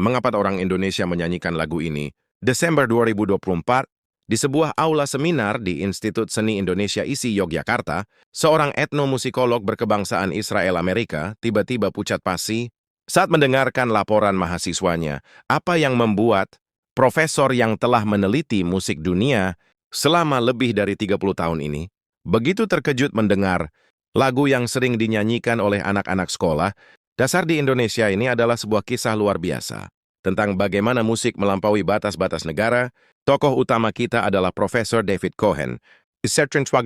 mengapa orang Indonesia menyanyikan lagu ini. Desember 2024, di sebuah aula seminar di Institut Seni Indonesia ISI Yogyakarta, seorang etnomusikolog berkebangsaan Israel Amerika tiba-tiba pucat pasi saat mendengarkan laporan mahasiswanya. Apa yang membuat profesor yang telah meneliti musik dunia selama lebih dari 30 tahun ini begitu terkejut mendengar lagu yang sering dinyanyikan oleh anak-anak sekolah? Dasar di Indonesia ini adalah sebuah kisah luar biasa tentang bagaimana musik melampaui batas-batas negara. Tokoh utama kita adalah Profesor David Cohen,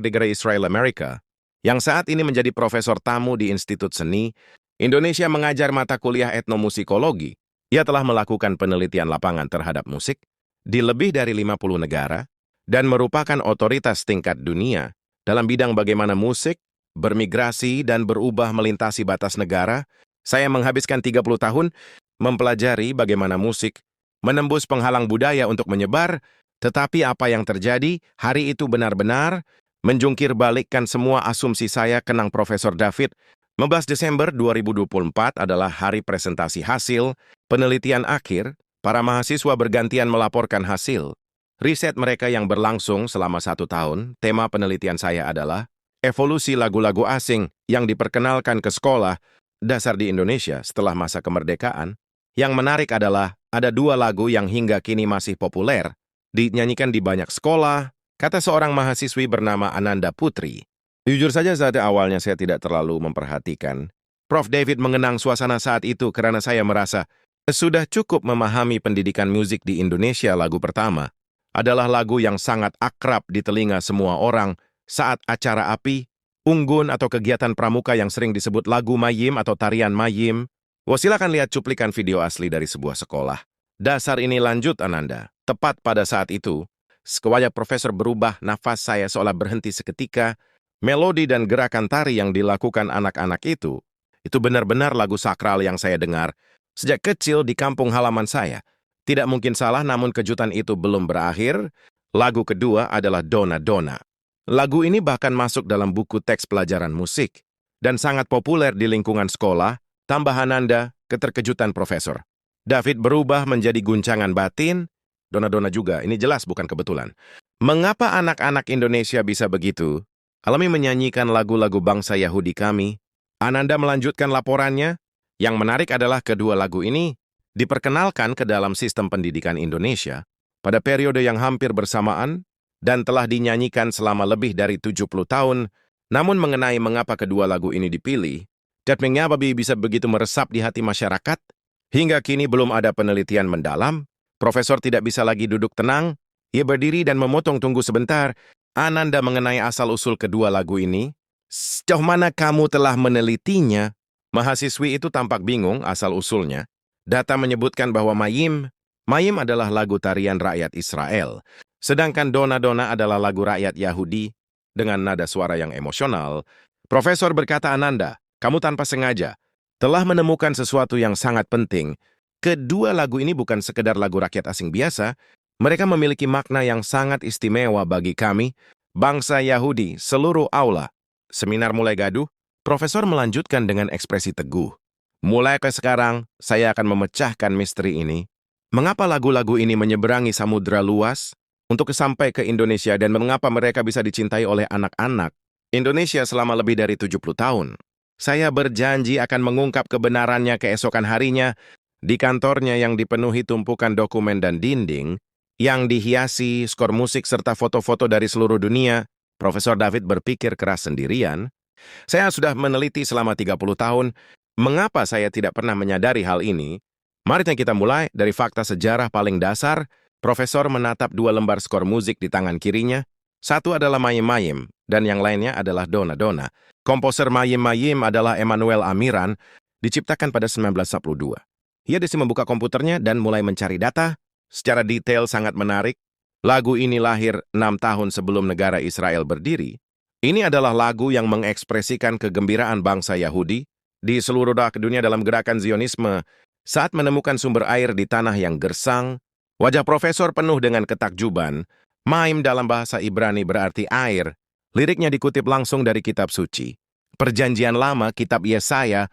negara Israel Amerika, yang saat ini menjadi profesor tamu di Institut Seni Indonesia mengajar mata kuliah etnomusikologi. Ia telah melakukan penelitian lapangan terhadap musik di lebih dari 50 negara dan merupakan otoritas tingkat dunia dalam bidang bagaimana musik bermigrasi dan berubah melintasi batas negara. Saya menghabiskan 30 tahun mempelajari bagaimana musik menembus penghalang budaya untuk menyebar, tetapi apa yang terjadi hari itu benar-benar menjungkir balikkan semua asumsi saya. Kenang Profesor David. 15 Desember 2024 adalah hari presentasi hasil penelitian akhir. Para mahasiswa bergantian melaporkan hasil riset mereka yang berlangsung selama 1 tahun. Tema penelitian saya adalah evolusi lagu-lagu asing yang diperkenalkan ke sekolah dasar di Indonesia setelah masa kemerdekaan. Yang menarik adalah ada 2 lagu yang hingga kini masih populer, dinyanyikan di banyak sekolah, kata seorang mahasiswi bernama Ananda Putri. Jujur saja saat awalnya saya tidak terlalu memperhatikan Prof. David mengenang suasana saat itu karena saya merasa sudah cukup memahami pendidikan musik di Indonesia. Lagu pertama adalah lagu yang sangat akrab di telinga semua orang saat acara api, unggun atau kegiatan pramuka yang sering disebut lagu Mayim atau tarian Mayim. Silakan lihat cuplikan video asli dari sebuah sekolah dasar ini. Lanjut Ananda. Tepat pada saat itu, wajah profesor berubah, nafas saya seolah berhenti seketika. Melodi dan gerakan tari yang dilakukan anak-anak itu benar-benar lagu sakral yang saya dengar sejak kecil di kampung halaman saya. Tidak mungkin salah, namun kejutan itu belum berakhir. Lagu kedua adalah Dona Dona. Lagu ini bahkan masuk dalam buku teks pelajaran musik dan sangat populer di lingkungan sekolah. Tambah Ananda, keterkejutan Profesor David berubah menjadi guncangan batin. Dona Dona juga, ini jelas bukan kebetulan. Mengapa anak-anak Indonesia bisa begitu alami menyanyikan lagu-lagu bangsa Yahudi kami? Ananda melanjutkan laporannya. Yang menarik adalah kedua lagu ini diperkenalkan ke dalam sistem pendidikan Indonesia pada periode yang hampir bersamaan dan telah dinyanyikan selama lebih dari 70 tahun. Namun mengenai mengapa kedua lagu ini dipilih dan mengapa bisa begitu meresap di hati masyarakat, hingga kini belum ada penelitian mendalam. Profesor tidak bisa lagi duduk tenang. Ia berdiri dan memotong. Tunggu sebentar. Ananda, mengenai asal-usul kedua lagu ini, sejauh mana kamu telah menelitinya? Mahasiswi itu tampak bingung asal-usulnya. Data menyebutkan bahwa Mayim adalah lagu tarian rakyat Israel, sedangkan Dona Dona adalah lagu rakyat Yahudi dengan nada suara yang emosional. Profesor berkata, Ananda, kamu tanpa sengaja telah menemukan sesuatu yang sangat penting. Kedua lagu ini bukan sekedar lagu rakyat asing biasa. Mereka memiliki makna yang sangat istimewa bagi kami, bangsa Yahudi. Seluruh aula seminar mulai gaduh. Profesor melanjutkan dengan ekspresi teguh. Mulai ke sekarang, saya akan memecahkan misteri ini. Mengapa lagu-lagu ini menyeberangi samudera luas untuk sampai ke Indonesia dan mengapa mereka bisa dicintai oleh anak-anak Indonesia selama lebih dari 70 tahun? Saya berjanji akan mengungkap kebenarannya keesokan harinya di kantornya yang dipenuhi tumpukan dokumen dan dinding yang dihiasi skor musik serta foto-foto dari seluruh dunia. Profesor David berpikir keras sendirian. Saya sudah meneliti selama 30 tahun. Mengapa saya tidak pernah menyadari hal ini? Mari kita mulai dari fakta sejarah paling dasar. Profesor menatap 2 lembar skor musik di tangan kirinya. Satu adalah Mayim Mayim dan yang lainnya adalah Dona Dona. Komposer Mayim Mayim adalah Emmanuel Amiran, diciptakan pada 1942. Ia membuka komputernya dan mulai mencari data. Secara detail sangat menarik. Lagu ini lahir 6 tahun sebelum negara Israel berdiri. Ini adalah lagu yang mengekspresikan kegembiraan bangsa Yahudi di seluruh dunia dalam gerakan Zionisme saat menemukan sumber air di tanah yang gersang. Wajah profesor penuh dengan ketakjuban. Maim dalam bahasa Ibrani berarti air. Liriknya dikutip langsung dari kitab suci. Perjanjian lama, kitab Yesaya.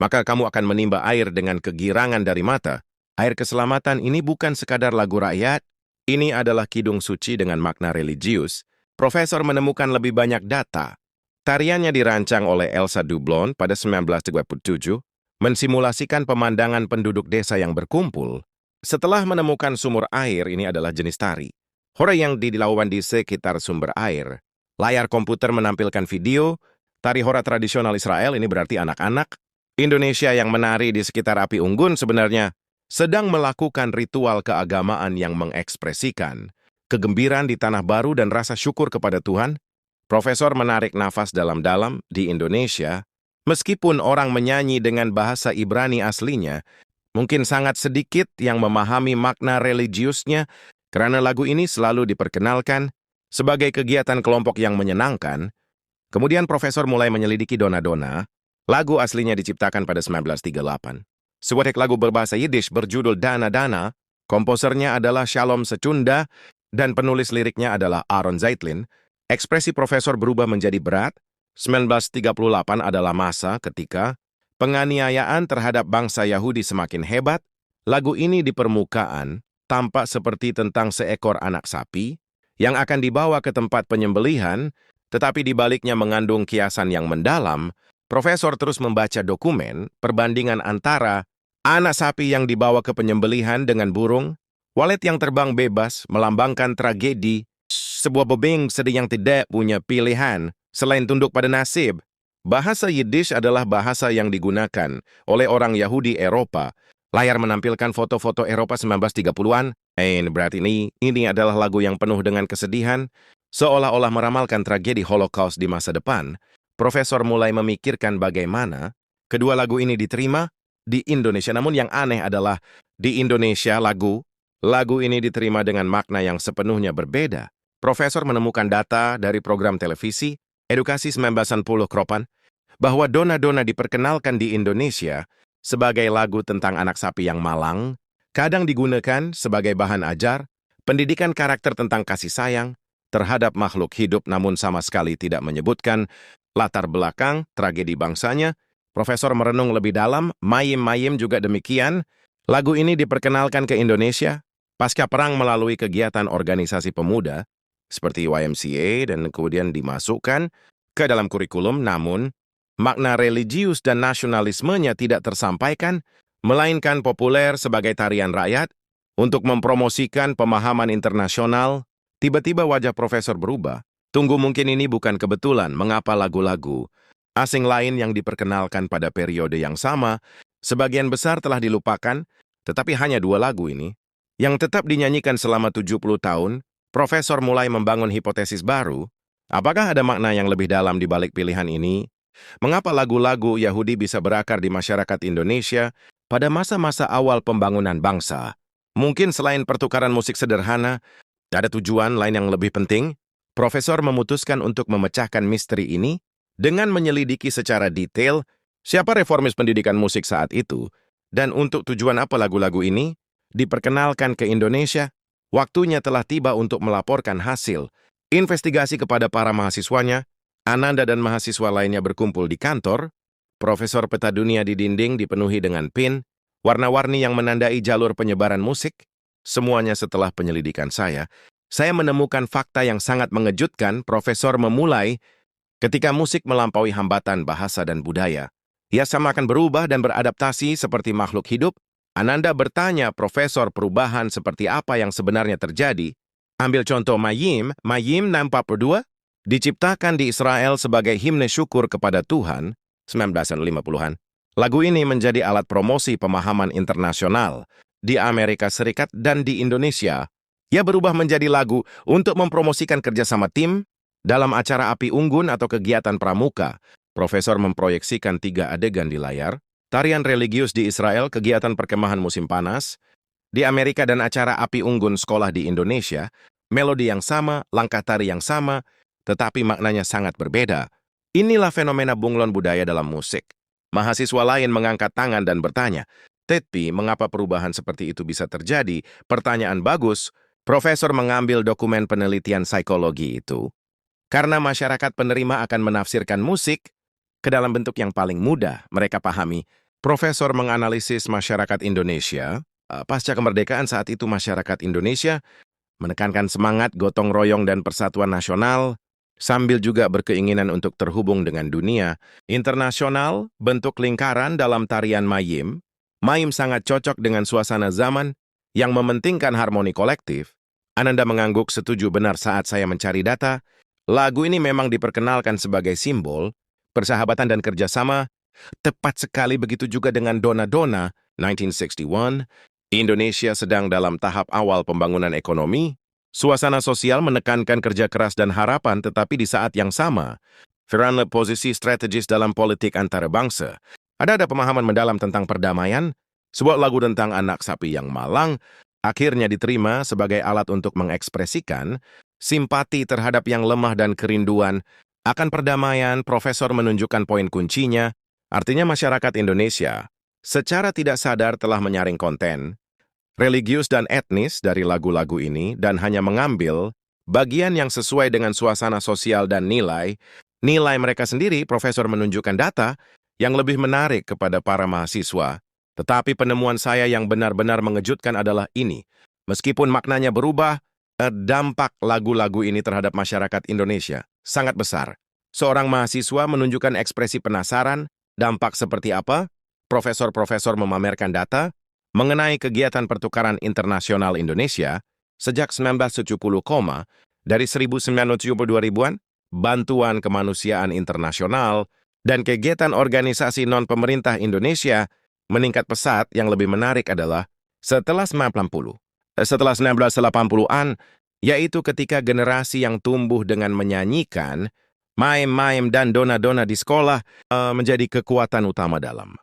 Maka kamu akan menimba air dengan kegirangan dari mata. Air Keselamatan ini bukan sekadar lagu rakyat, ini adalah kidung suci dengan makna religius. Profesor menemukan lebih banyak data. Tariannya dirancang oleh Elsa Dublon pada 1937, mensimulasikan pemandangan penduduk desa yang berkumpul. Setelah menemukan sumur air, ini adalah jenis tari. Hora yang dilakukan di sekitar sumber air. Layar komputer menampilkan video, tari hora tradisional Israel, ini berarti anak-anak. Indonesia yang menari di sekitar api unggun sebenarnya sedang melakukan ritual keagamaan yang mengekspresikan kegembiraan di tanah baru dan rasa syukur kepada Tuhan. Profesor menarik nafas dalam-dalam di Indonesia, meskipun orang menyanyi dengan bahasa Ibrani aslinya, mungkin sangat sedikit yang memahami makna religiusnya, karena lagu ini selalu diperkenalkan sebagai kegiatan kelompok yang menyenangkan. Kemudian Profesor mulai menyelidiki dona-dona. Lagu aslinya diciptakan pada 1938. Sebuah lagu berbahasa Yiddish berjudul Dana Dana, komposernya adalah Shalom Secunda, dan penulis liriknya adalah Aaron Zeitlin. Ekspresi Profesor berubah menjadi berat. 1938 adalah masa ketika penganiayaan terhadap bangsa Yahudi semakin hebat. Lagu ini di permukaan tampak seperti tentang seekor anak sapi yang akan dibawa ke tempat penyembelihan, tetapi di baliknya mengandung kiasan yang mendalam. Profesor terus membaca dokumen perbandingan antara anak sapi yang dibawa ke penyembelihan dengan burung, walet yang terbang bebas melambangkan tragedi, sebuah bebing sedih yang tidak punya pilihan selain tunduk pada nasib. Bahasa Yiddish adalah bahasa yang digunakan oleh orang Yahudi Eropa. Layar menampilkan foto-foto Eropa 1930-an. Berarti ini adalah lagu yang penuh dengan kesedihan, seolah-olah meramalkan tragedi Holocaust di masa depan. Profesor mulai memikirkan bagaimana kedua lagu ini diterima di Indonesia. Namun yang aneh adalah di Indonesia lagu ini diterima dengan makna yang sepenuhnya berbeda. Profesor menemukan data dari program televisi Edukasi 1910 Kropan bahwa dona-dona diperkenalkan di Indonesia sebagai lagu tentang anak sapi yang malang, kadang digunakan sebagai bahan ajar, pendidikan karakter tentang kasih sayang terhadap makhluk hidup, namun sama sekali tidak menyebutkan latar belakang tragedi bangsanya. Profesor merenung lebih dalam, Mayim juga demikian. Lagu ini diperkenalkan ke Indonesia pasca perang melalui kegiatan organisasi pemuda seperti YMCA dan kemudian dimasukkan ke dalam kurikulum, namun makna religius dan nasionalismenya tidak tersampaikan, melainkan populer sebagai tarian rakyat untuk mempromosikan pemahaman internasional. Tiba-tiba wajah Profesor berubah. Tunggu, mungkin ini bukan kebetulan mengapa lagu-lagu asing lain yang diperkenalkan pada periode yang sama, sebagian besar telah dilupakan, tetapi hanya dua lagu ini yang tetap dinyanyikan selama 70 tahun. Profesor mulai membangun hipotesis baru. Apakah ada makna yang lebih dalam di balik pilihan ini? Mengapa lagu-lagu Yahudi bisa berakar di masyarakat Indonesia pada masa-masa awal pembangunan bangsa? Mungkin selain pertukaran musik sederhana, ada tujuan lain yang lebih penting? Profesor memutuskan untuk memecahkan misteri ini dengan menyelidiki secara detail siapa reformis pendidikan musik saat itu dan untuk tujuan apa lagu-lagu ini diperkenalkan ke Indonesia. Waktunya telah tiba untuk melaporkan hasil investigasi kepada para mahasiswanya. Ananda dan mahasiswa lainnya berkumpul di kantor. Profesor peta dunia di dinding dipenuhi dengan pin, warna-warni yang menandai jalur penyebaran musik. Semuanya setelah penyelidikan saya menemukan fakta yang sangat mengejutkan. Profesor memulai ketika musik melampaui hambatan bahasa dan budaya. Ia sama akan berubah dan beradaptasi seperti makhluk hidup. Ananda bertanya Profesor perubahan seperti apa yang sebenarnya terjadi. Ambil contoh Mayim 62, diciptakan di Israel sebagai himne syukur kepada Tuhan, 1950-an. Lagu ini menjadi alat promosi pemahaman internasional di Amerika Serikat dan di Indonesia. Ia berubah menjadi lagu untuk mempromosikan kerjasama tim dalam acara api unggun atau kegiatan pramuka. Profesor memproyeksikan 3 adegan di layar, tarian religius di Israel, kegiatan perkemahan musim panas di Amerika, dan acara api unggun sekolah di Indonesia. Melodi yang sama, langkah tari yang sama, tetapi maknanya sangat berbeda. Inilah fenomena bunglon budaya dalam musik. Mahasiswa lain mengangkat tangan dan bertanya, "Tapi, mengapa perubahan seperti itu bisa terjadi?" Pertanyaan bagus. Profesor mengambil dokumen penelitian psikologi itu. Karena masyarakat penerima akan menafsirkan musik ke dalam bentuk yang paling mudah mereka pahami. Profesor menganalisis masyarakat Indonesia Pasca kemerdekaan saat itu masyarakat Indonesia menekankan semangat gotong royong dan persatuan nasional, sambil juga berkeinginan untuk terhubung dengan dunia internasional, bentuk lingkaran dalam tarian Mayim. Mayim sangat cocok dengan suasana zaman yang mementingkan harmoni kolektif. Ananda mengangguk setuju benar saat saya mencari data. Lagu ini memang diperkenalkan sebagai simbol persahabatan dan kerjasama. Tepat sekali begitu juga dengan Dona Dona, 1961. Indonesia sedang dalam tahap awal pembangunan ekonomi. Suasana sosial menekankan kerja keras dan harapan, tetapi di saat yang sama, Ferran posisi strategis dalam politik antara bangsa. Ada pemahaman mendalam tentang perdamaian. Sebuah lagu tentang anak sapi yang malang akhirnya diterima sebagai alat untuk mengekspresikan simpati terhadap yang lemah dan kerinduan akan perdamaian. Profesor menunjukkan poin kuncinya, artinya masyarakat Indonesia secara tidak sadar telah menyaring konten religius dan etnis dari lagu-lagu ini dan hanya mengambil bagian yang sesuai dengan suasana sosial dan nilai mereka sendiri. Profesor menunjukkan data yang lebih menarik kepada para mahasiswa. Tetapi penemuan saya yang benar-benar mengejutkan adalah ini. Meskipun maknanya berubah, dampak lagu-lagu ini terhadap masyarakat Indonesia sangat besar. Seorang mahasiswa menunjukkan ekspresi penasaran, dampak seperti apa? Profesor-profesor memamerkan data mengenai kegiatan pertukaran internasional Indonesia sejak 1970, dari 1970-2000-an, bantuan kemanusiaan internasional, dan kegiatan organisasi non-pemerintah Indonesia meningkat pesat. Yang lebih menarik adalah setelah 1980-an, yaitu ketika generasi yang tumbuh dengan menyanyikan Mayim-Mayim dan Dona Dona di sekolah menjadi kekuatan utama dalam